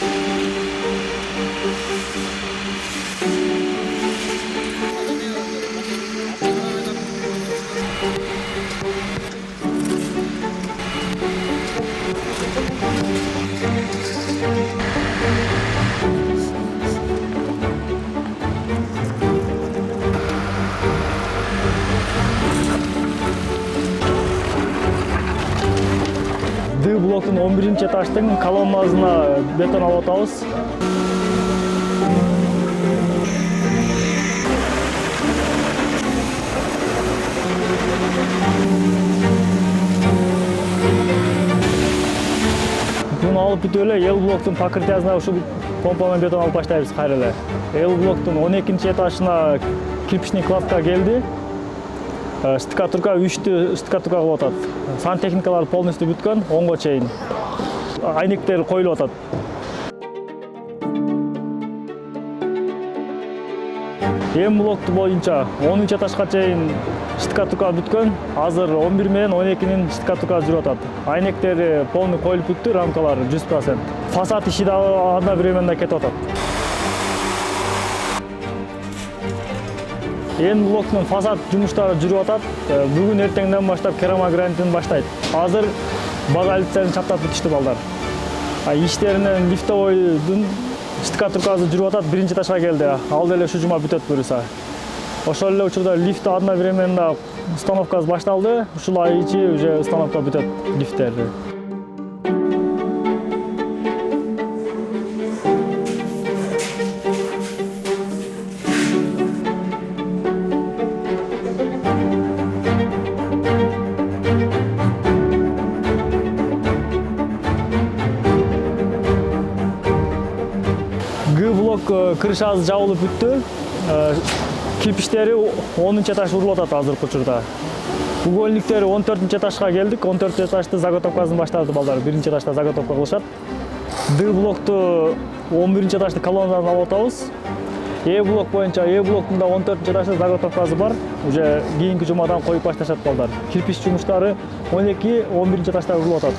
D bloктун 11-этаждын колоннасына бетон алып атабыз. Bunu алып бүтүп эле L блоктун покрытиясына ушул помпамен бетон алып баштайбыз кайра эле. L блоктун 12-этажына кирпичный кладка келди. Штукатурка 3-түү штукатурка кылып атат. Сантехникалар полностью бүткөн, оңго чейин. Айнектер коюлуп атат. М блокту боюнча 10-этажга чейин штукатурка бүткөн. Азыр 11 менен 12-нин штукатуркасы жүрүп атат. Айнектери полный коюлуп бүттү, рамкалар 100%. Фасад иши да одновременно кетип атат. Н блоктун фасад жумуштары жүрүп атат. Бүгүн эртеңден баштап керамогранитин баштайт. Азыр базалиттерин чаптап бүтүштү балдар. Иштеринен лифтовойдун штукатуркасы жүрүп атат, 1-этажга келди. Ал деле ушу жума бүтөт буюрса. Ошол эле учурда лифт одновременно установкасы башталды. Ушул ай ичи уже установка бүтөт лифттерди. Г блок крышасы жабылып бүттү. Кирпичтери 10-этаж урулуп атат азыркы учурда. Угольниктери 14-этажга келдик. 14-этажды заготовкасын баштады балдар. 1-этажда заготовка кылышат. Д блокту 11-этажды колоннадан алып атабыз. Е блок боюнча Е блоктун да 14-этажда заготовкасы бар. Уже кийинки жумадан коюп башташат балдар. Кирпич жумуштары 12-11-этажда урулуп атат.